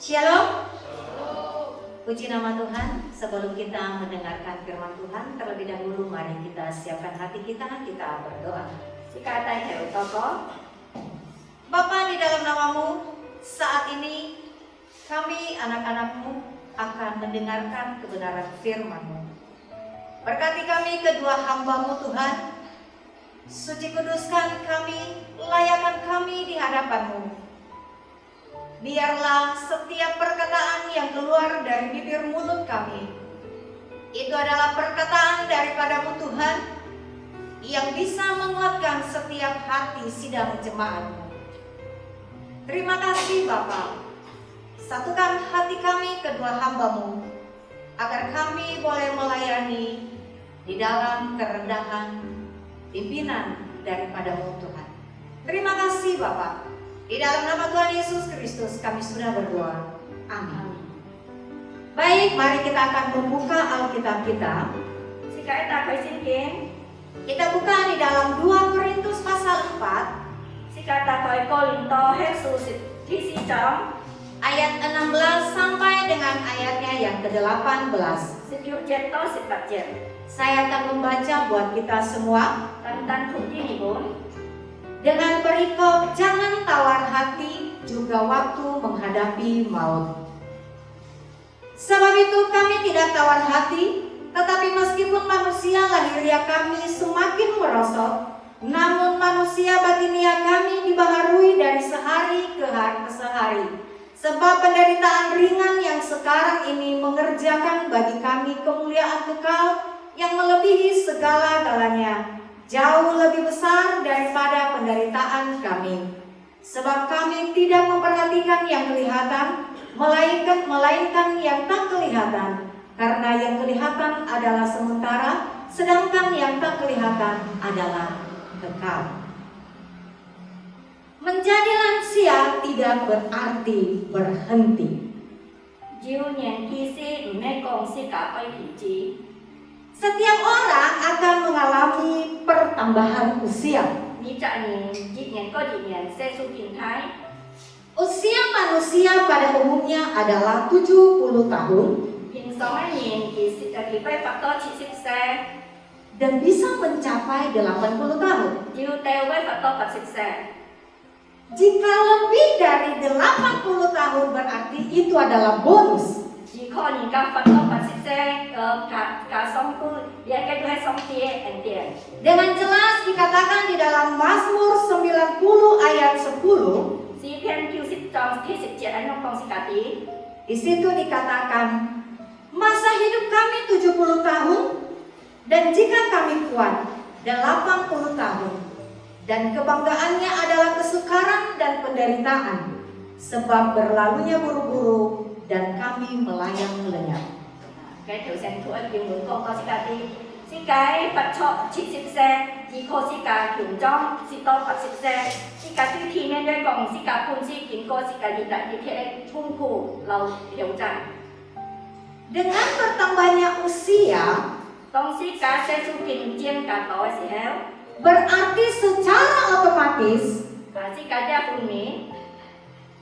Shalom. Puji nama Tuhan. Sebelum kita mendengarkan firman Tuhan, terlebih dahulu mari kita siapkan hati kita berdoa. Bapa, di dalam namamu, saat ini kami anak-anakmu akan mendengarkan kebenaran firman-Mu. Berkati kami kedua hamba-Mu Tuhan. Suci kuduskan kami, layakan kami di hadapan-Mu. Biarlah setiap perkataan yang keluar dari bibir mulut kami itu adalah perkataan daripada-Mu Tuhan, yang bisa menguatkan setiap hati sidang jemaat-Mu. Terima kasih Bapa. Satukan hati kami kedua hamba-Mu, agar kami boleh melayani di dalam kerendahan pimpinan daripada-Mu Tuhan. Terima kasih Bapa. Di dalam nama Tuhan Yesus Kristus kami sudah berdoa. Amin. Baik, mari kita akan membuka Alkitab kita. Kita buka di dalam 2 Korintus pasal 4. Ayat 16 sampai dengan ayatnya yang ke-18. Saya akan membaca buat kita semua. Dengan perikop jangan tawar hati juga waktu menghadapi maut. Sebab itu kami tidak tawar hati, tetapi meskipun manusia lahiriah kami semakin merosot, namun manusia batinia kami dibaharui dari sehari ke sehari. Sebab penderitaan ringan yang sekarang ini mengerjakan bagi kami kemuliaan kekal yang melebihi segala-galanya, jauh lebih besar daripada penderitaan kami. Sebab kami tidak memperhatikan yang kelihatan, melainkan yang tak kelihatan. Karena yang kelihatan adalah sementara, sedangkan yang tak kelihatan adalah kekal. Menjadi lansia tidak berarti berhenti. Setiap orang akan mengalami pertambahan usia. Usia manusia pada umumnya adalah 70 tahun dan bisa mencapai 80 tahun. Jika lebih dari 80 tahun berarti itu adalah bonus. Dengan jelas dikatakan di dalam Mazmur 90 ayat 10. Di situ dikatakan, masa hidup kami 70 tahun, dan jika kami kuat 80 tahun. Dan kebanggaannya adalah kesukaran dan penderitaan, sebab berlalunya buru-buru dan kami melayang lenyap. Dengan bertambahnya usia, berarti secara otomatis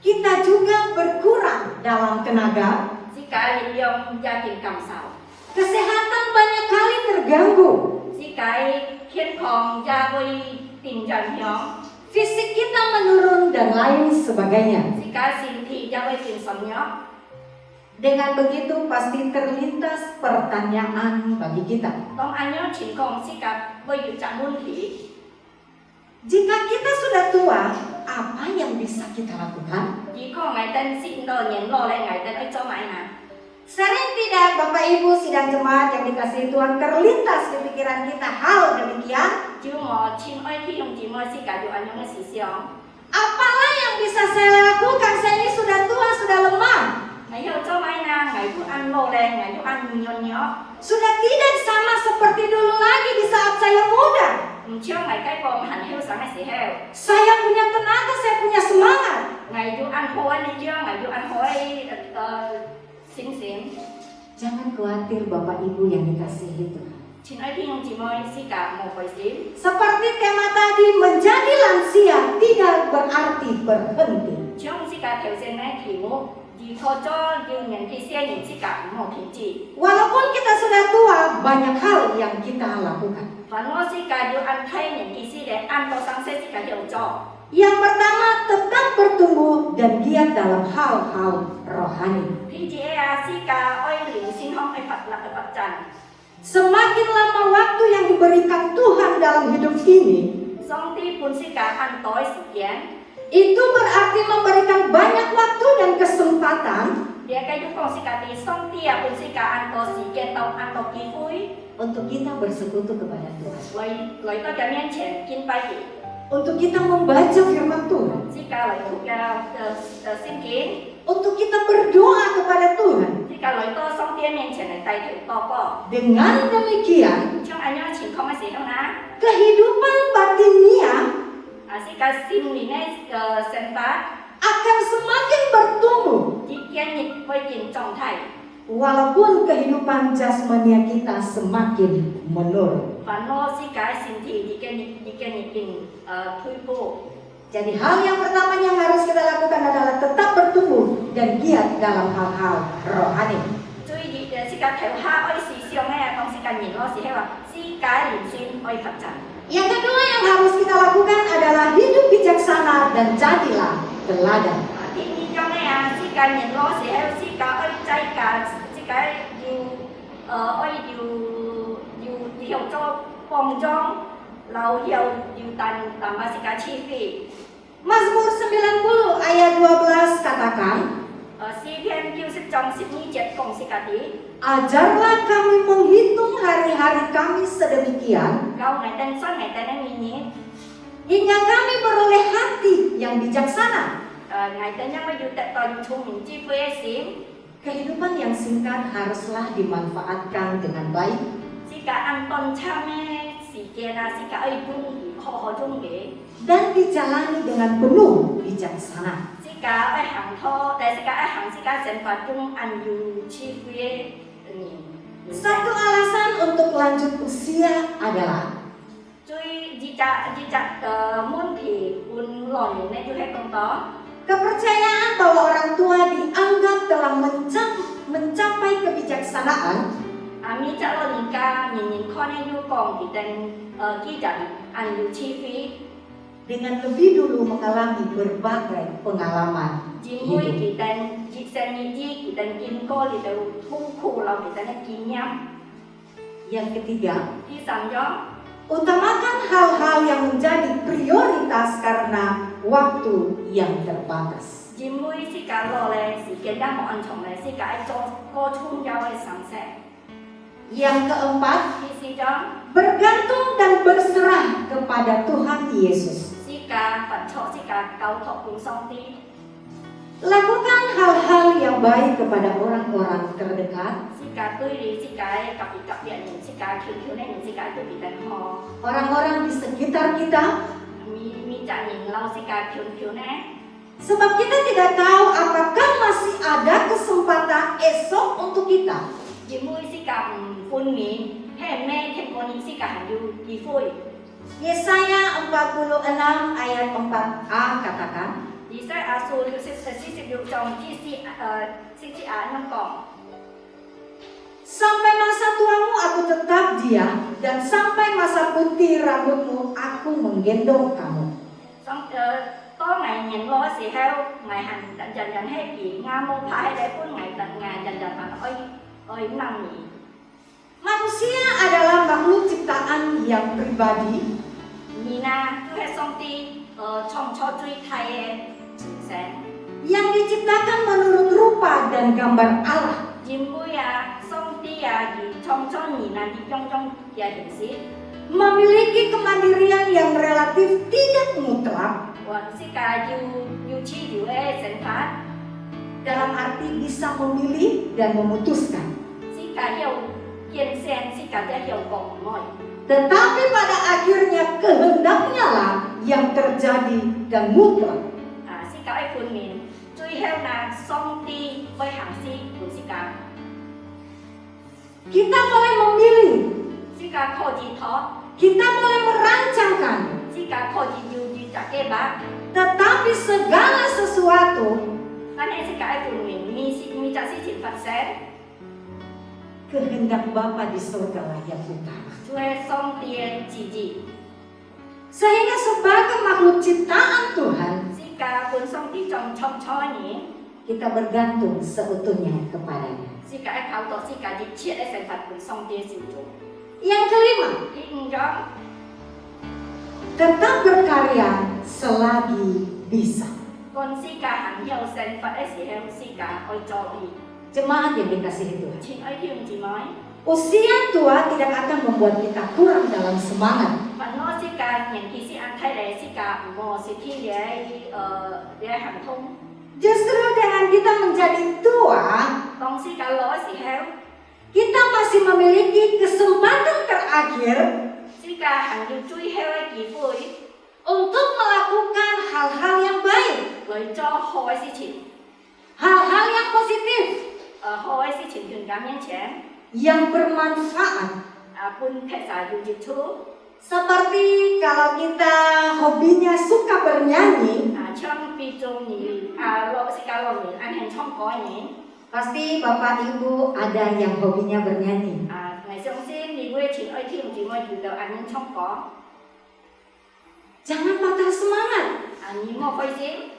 kita juga berkurang dalam tenaga. Kesehatan banyak kali terganggu. Fisik kita menurun dan lain sebagainya. Dengan begitu pasti terlintas pertanyaan bagi kita. Jika kita sudah tua, apa yang bisa kita lakukan? Sering tidak Bapak Ibu sidang jemaat yang dikasihi Tuhan terlintas di pikiran kita hal demikian? Apalah yang bisa saya lakukan? Saya ini sudah tua, sudah lemah. Sudah tidak sama seperti dulu lagi di saat saya muda. Saya punya tenaga, saya punya semangat. Jangan khawatir Bapak Ibu yang dikasihi Tuhan. Seperti tema tadi, menjadi lansia tidak berarti berhenti. 以可做要年纪些年之间唔好停止。 Walaupun kita sudah tua, banyak hal yang kita lakukan. 凡我世界要按睇年纪时咧，按到上世世界要做。 Yang pertama, tetap bertumbuh dan giat dalam hal-hal rohani. PGA 世界愛聊先空愛發立嘅發展， Semakin lama waktu yang diberikan Tuhan dalam hidup ini, 上帝本世界按代時間， itu berarti memberikan banyak waktu dan kesempatan 你繼續講世界啲上帝啊本世界按到時間到按到機會， untuk kita bersekutu kepada Tuhan. 來到嘅面前敬拜佢， Untuk kita membaca firman Tuhan. 世界來到嘅聖經， Untuk kita berdoa kepada Tuhan. 世界來到上帝面前嚟帶頭禱告。 Dengan demikian, 像咁樣嘅情況嘅時候呢， kehidupan batinia 世界心靈嘅生發， akan semakin bertumbuh. 只建立會見狀態。 Walaupun kehidupan jasmania kita semakin menurun. 凡我世界身體已經退步。 Jadi hal yang pertama yang harus kita lakukan adalah tetap bertumbuh dan giat dalam hal-hal rohani. 最熱世界頭下愛時尚咧，當世界年老時係話世界連線愛發展。 Yang kedua yang harus kita lakukan adalah hidup bijaksana dan jadilah teladan. 第二種咧世界年老時係世界愛制價，世界要做幫裝，要淡化世界黐飛。 Mazmur 90 ayat 12 katakan, 詩篇90章12節講世界啲， ajarlah kami menghitung hari-hari kami sedemikian 教藝登新藝登嘅年年， hingga kami beroleh hati yang bijaksana. 藝登因為要得到要聰明智慧嘅心。 Kehidupan yang singkat haruslah dimanfaatkan dengan baik. 世界按當差咩時間啊，世界愛中意，好中意。 Dan dijalani dengan penuh bijaksana. 世界愛行拖，但世界愛行世界生活中按有智慧嘅人。 Satu alasan untuk lanjut usia adalah 最問題本來呢就係講到， kepercayaan bahwa orang tua dianggap telah mencapai kebijaksanaan 咪則老人家年看呢要講佢哋記人按有智慧， dengan lebih dulu mengalami berbagai pengalaman 因為 hidup. 佢哋熱生意志，佢哋經過佢哋痛苦留佢哋嘅經驗。 Yang ketiga, 第三種。 utamakan hal-hal yang menjadi prioritas karena waktu yang terbatas. 因為世界落咧時間也冇安重咧，世界做高充有嘅上升。 Yang keempat, 第四章， bergantung dan berserah kepada Tuhan Yesus. 世界佛錯，世界交託本上帝。 Lakukan hal-hal yang baik kepada orang-orang terdekat, 世界對你，世界及別人，世界條條咧，世界對別人好。 orang-orang di sekitar kita, มี責任留世界條條咧， sebab kita tidak tahu apakah masih ada kesempatan esok untuk kita. 因為世界唔歡面，係咩聽過你世界係要機會。 Yesaya 46 ayat 4a katakan, 以西亞書46章44咁講。 sampai masa tuamu aku tetap diam, dan sampai masa putih rambutmu aku menggendong kamu. 當ngày nhìn lo時候，ngày hành人係幾啱冇派喺本ngày人愛能你。 Manusia adalah makhluk ciptaan yang pribadi 你呢，就係上帝創造最大嘅神， yang diciptakan menurut rupa dan gambar Allah. 因為上帝而創造你呢，以種種嘅形式， memiliki kemandirian yang relatif tidak mutlak 或世界要自由嘅生法， dalam arti bisa memilih dan memutuskan. 世界要見善，世界也要講愛。 Tetapi pada akhirnya kehendaknya lah yang terjadi dan mutlak. 世界嘅判面，最後呢，上帝會行使本世界。 Kita boleh memilih, 世界可以托， kita boleh merancangkan, 世界可以要設計吧。 tetapi segala sesuatu 但係是解半年มีจาก事情發生， Kehendak Bapa di surga lah yang utama. 就係上帝嘅旨意， Sehingga sebagai makhluk ciptaan Tuhan, 是解本上帝仲創造人， kita bergantung seutuhnya kepadanya. 是解靠到是解一切嘅成法本上帝嘅造造。 Yang kelima, 第五章， tetap berkarya selagi bisa. 講是解行有成法嘅時候，是解愛做義， Jemaat yang dikasihi Tuhan, 親愛弟兄姊妹， usia tua tidak akan membuat kita kurang dalam semangat. 煩惱是解年紀是按睇嚟是解唔冇是天嘅行通， Justru dengan kita menjadi tua, 當是解老嘅時候， kita masih memiliki kesempatan terakhir 是解行要最後嘅機會， untuk melakukan hal-hal yang baik, 嚟做好嘅事情。 hal-hal yang positif, 好嘅事情權感面前， yang bermanfaat. 本撇晒要接觸， Seperti kalau kita hobinya suka bernyanyi, 唱別做你老是教老年按慶唱歌人， pasti Bapak Ibu ada yang hobinya bernyanyi. 我相信你會前愛聽姊妹遇到按慶唱歌， Jangan patah semangat. 你莫灰心，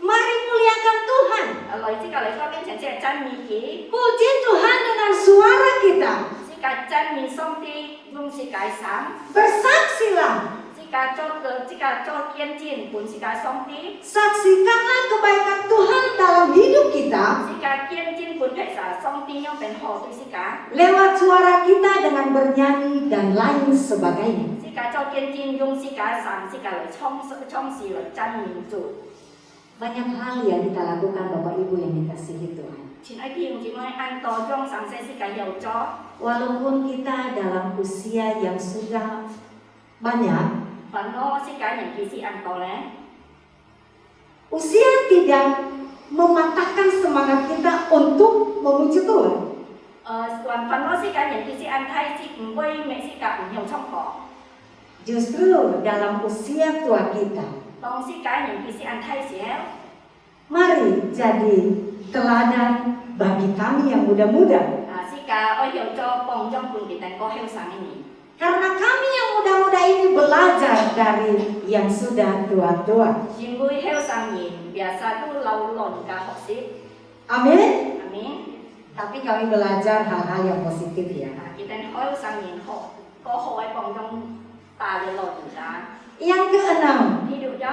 Mari muliakan Tuhan. 來這個嚟到面前即係讚美佢， Puji Tuhan dengan suara kita. 是個讚美上帝，用是個神， Bersaksilah. 是個做見證，本是個上帝， Saksikanlah kebaikan Tuhan dalam hidup kita 是個見證本撇晒上帝用เป็น好對是個。 lewat suara kita dengan bernyanyi dan lain sebagainya. 是個做見證，用是個神，是個嚟創事嚟讚美主。 Banyak hal yang kita lakukan Bapak Ibu yang dikasihi Tuhan. 前一天姊妹按道將神聖是個有咗， Walaupun kita dalam usia yang sudah banyak, 煩惱是個人其實按道咧， usia tidak mematahkan semangat kita untuk memuji Tuhan. 煩惱是個人其實按睇是唔會咩是個唔有衝破， Justru dalam usia tua kita, 當是個人其實按睇時候， mari jadi teladan bagi kami yang muda-muda. 是個愛有咗幫助本地但個後生嘅人， Karena kami yang muda-muda ini belajar dari yang sudah tua-tua. 因為後生人別晒都老lon嘅學習， Amin. 阿明， Tapi kami belajar hal-hal yang positif ya. 佢哋後生人學個好嘅幫助大嘅老人家， Yang keenam, 呢度咗。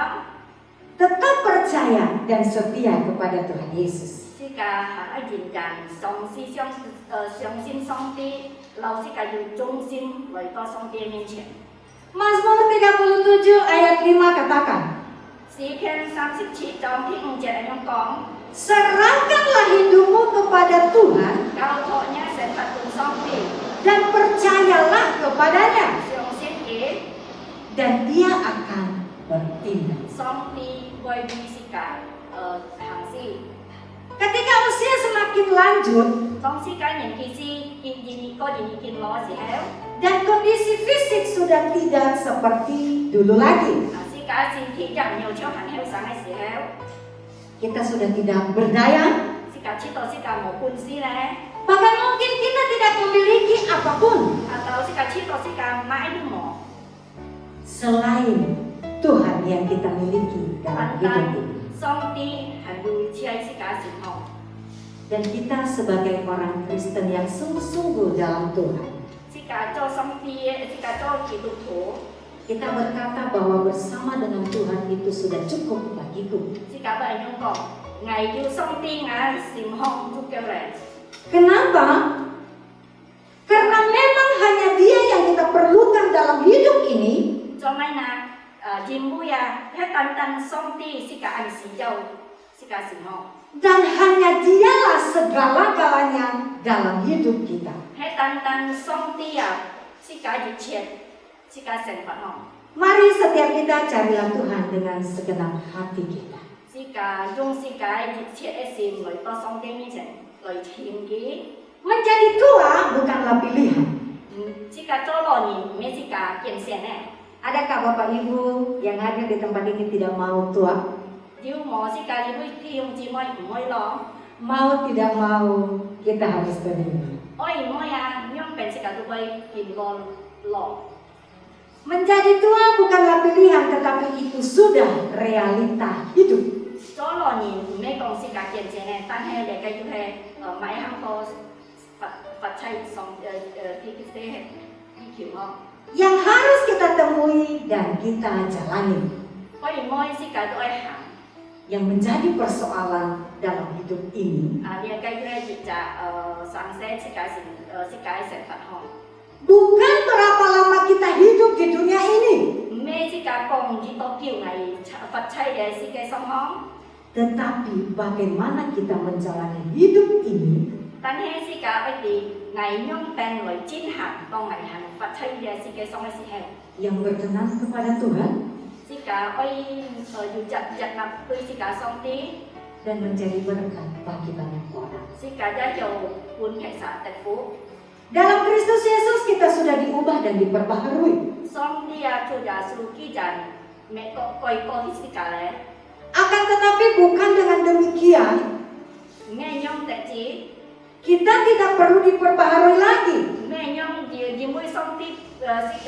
tetap percaya dan setia kepada Tuhan Yesus. 是個係一件人相信上帝，老是個要忠心來到上帝面前。 Mazmur 37 ayat 5 katakan, 詩篇37章第5節咁講， serahkanlah hidupmu kepada Tuhan 交託呢成佛本上帝， dan percayalah kepadanya 相信佢， dan Dia akan bertindak. 上帝會於是個行事。 Ketika usia semakin lanjut 當時間人其實個人已經老嘅時候， dan kondisi fisik sudah tidak seperti dulu lagi, 是個身體人有超行後生嘅時候， kita sudah tidak berdaya, 是個知道是個冇本事咧， bahkan mungkin kita tidak memiliki apapun 到是個知道是個買都冇。 selain Tuhan yang kita miliki dalam hidup ini. 上帝係會賜喺世界前後， Dan kita sebagai orang Kristen yang sungguh-sungguh dalam Tuhan, 世界做上帝嘅，世界做基督徒， kita berkata bahwa bersama dengan Tuhan itu sudah cukup bagiku. 世界都係咁講，危要上帝嘅前後足夠咧。 Kenapa? Karena memang hanya Dia yang kita perlukan dalam hidup ini, 做咩呢？姊妹啊，喺單單上帝世界按時就世界前後， dan hanya Dialah segala-galanya dalam hidup kita. 喺單單上帝啊，世界一切世界成佛咯， Mari setiap kita carilah Tuhan dengan segenap hati kita. 世界用世界一切嘅事來到上帝面前來獻佢。 Menjadi tua bukanlah pilihan. 世界做老年唔係世界見線咧。 Adakah Bapak Ibu yang hadir di tempat ini tidak mau tua? Nếu mà si cái với khi ông chị mới mới lo, Mau tidak mau kita harus terima. ôi mới à, nhưng bên si cái tụi bay tìm con lo. Menjadi tua bukanlah pilihan, tetapi itu sudah realita hidup. Cho lo nhìn mấy con si cái chuyện chuyện này, tan hay để cái thứ hay, máy hàng to Phật chay xong thì cái xe đi kiểu không. Yang harus kita temui dan kita jalani. Ôi mới si cái tụi ai hàng. Yang menjadi persoalan dalam hidup ini Dia cái thứ hay chỉ trả sáng sẽ si cái sẽ Phật họ. bukan berapa lama kita hidup di dunia ini, Mấy si cái con chỉ có kiểu này Phật chay để si cái xong hóng. tetapi bagaimana kita menjalani hidup ini Tan hay si cái ấy thì ngày nhung tên lời chín hạt con ngày hàng Phật chay để si cái xong hay si heo. yang berkenan kepada Tuhan Si cái ấy dù chặt nằm tôi si cái xong tí. dan menjadi berkat bagi banyak orang. Si cái giá dầu cuốn khách sạn thành phố. Dalam Kristus Yesus kita sudah diubah dan diperbaharui. Xong dia sudah suruh kijan mẹ coi si cái này. Akan tetapi bukan dengan demikian Nghe nhung tại chí kita tidak perlu diperbaharui lagi. nghe nhung gì mới xong tí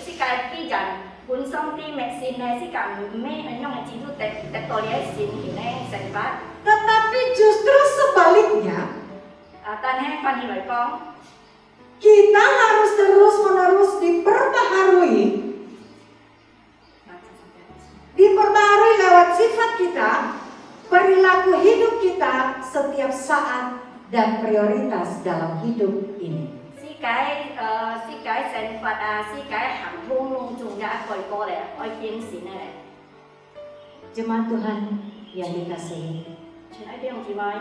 si cái kijan cuốn xong tí mẹ xin này si cái mẹ nhung chỉ tu tại tôi đấy xin thì này sẽ phát. Tetapi justru sebaliknya, Tan hay fan lời con. kita harus terus-menerus diperbaharui lewat sifat kita, perilaku hidup kita setiap saat, dan prioritas dalam hidup ini. Si cái sản Phật si cái hàng thôn luôn chung ra coi cô này, coi kiến xin này. Jemaat Tuhan yang dikasihi, Chuyện ấy biết không chị ơi?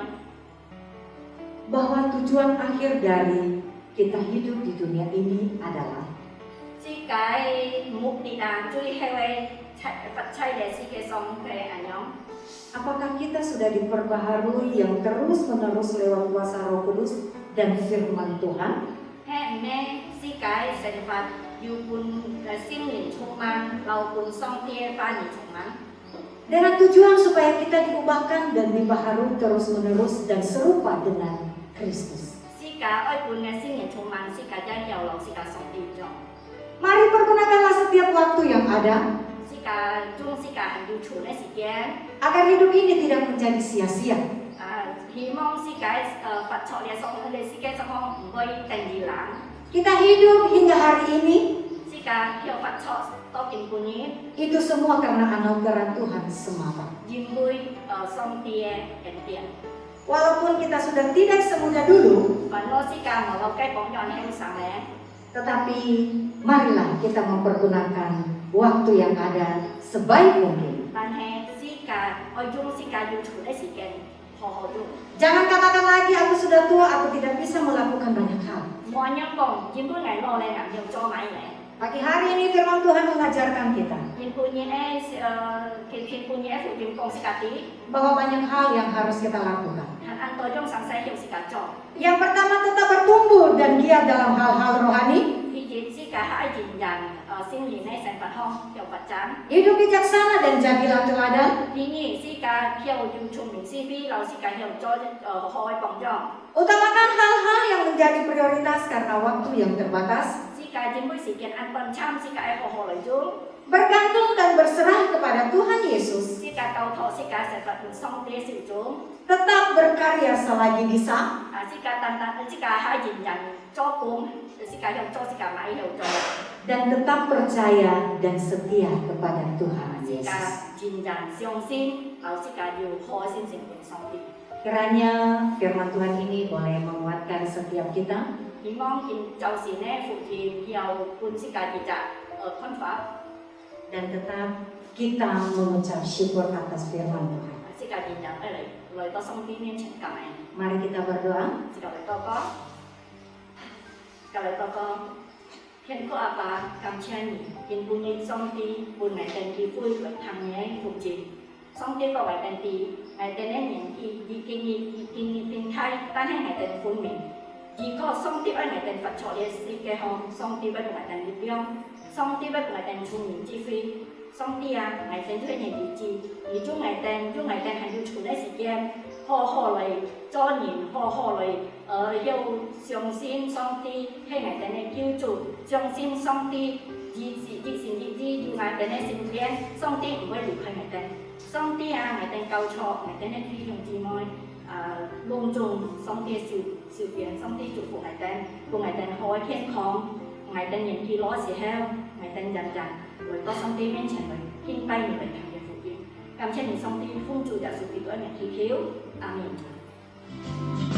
bahwa tujuan akhir dari kita hidup di dunia ini adalah Si cái mục đích là truy theo Phật chay để si cái xong cái ảnh nhóm. apakah kita sudah diperbaharui yang terus-menerus lewat kuasa Roh Kudus dan firman Tuhan? Hẹn mê si cái sản Phật dù kun xin nhìn chung man, lâu kun xong tia pha nhìn chung man. Dengan tujuan supaya kita diubahkan dan dibaharui terus-menerus dan serupa dengan Kristus. Si cái ơi kun xin nhìn chung man, si cái giá giàu lòng si cái xong đi cho. Mari pergunakanlah setiap waktu yang ada Si cái chung si cái hành du chủ này si kia. agar hidup ini tidak menjadi sia-sia. Hy vọng si cái Phật chọn để xong để si cái xong với thành gì lắm. Kita hidup hingga hari ini Si cái hiểu Phật chọn to kinh punya itu semua karena anugerah Tuhan semata. dìm vui xong tia hẹn tiền. Walaupun kita sudah tidak semudah dulu, Và nó si cái mà lâu cái bóng nhọn hẹn sáng lẽ. tetapi marilah kita mempergunakan waktu yang ada sebaik mungkin. Bạn hè si cái ở dung si cái du chủ để si cái họ dung. Jangan katakan lagi aku sudah tua, aku tidak bisa melakukan banyak hal. Mọi nhân còn dìm vui ngày lo lên làm nhiều cho mãi lẽ. Pagi hari ini firman Tuhan mengajarkan kita Dìm punya khi punya phụ dìm con si cái tí. bahwa banyak hal yang harus kita lakukan. Hẳn ăn tôi trong sáng say hiểu si cái cho. Yang pertama, tetap bertumbuh dan giat dalam hal-hal rohani. Khi dìm si cái hãy dìm dàn xin gì này sản Phật không hiểu Phật chán. Hidup bijaksana dan jadilah teladan. Tuy nhiên si cái hiểu dùng chung mình si vi lalu si cái hiểu cho hội bóng cho. Utamakan hal-hal yang menjadi prioritas karena waktu yang terbatas. Si cái dìm với si kiện ăn quan chăm si cái họ lợi dung. Bergantung dan berserah kepada Tuhan Yesus. Si cái cầu thọ si cái sản Phật xong tia sử dụng. Tetap berkarya selagi bisa. Si cái tan si cái hãy dìm dàn cho cùng. Si cái hiểu cho si cái mãi hiểu cho. Dan tetap percaya dan setia kepada Tuhan Si cái Yesus. dìm dàn siêu xin lalu si cái hiểu hội xin xin xong tia. Kiranya firman Tuhan ini boleh menguatkan setiap kita. Hy vọng cháu xin phụ thì hiểu quân si cái gì trả ở con pháp. Dan tetap kita mengucap syukur atas firman Tuhan. Si cái gì nhận đây lời to xong tia nên chẳng cảm ơn. Mari kita berdoa. Si cái lời to có. Cái lời to có. Hiện có apa cảm ơn nhỉ. Hiện quân nhìn xong tia quân ngày tên thì vui với thằng nhé phụ chỉ. Xong tia có bài tên thì ngày tên ấy nhận thì đi kinh thay tan hay ngày tên quân mình. Chỉ có xong tia ấy ngày tên Phật chọn để si cái hồn xong tia với ngày tên đi biong. Xong tia với ngày tên chung mình chi phí. 上帝啊，我哋做年日子，而祝我哋係要存喺時間，好好嚟做人，好好嚟要相信上帝係我哋嘅救主，相信上帝日時要我哋嘅身邊，上帝唔會離開我哋。上帝啊，我哋交錯，我哋嘅弟兄姊妹隆重上帝受邊，上帝祝福我哋，祝我哋好健康，我哋年紀老時候，我哋人人來到上帝面前來敬拜你嚟聽嘅福音。感謝你上帝奉主耶穌基督嘅名祈求，阿門。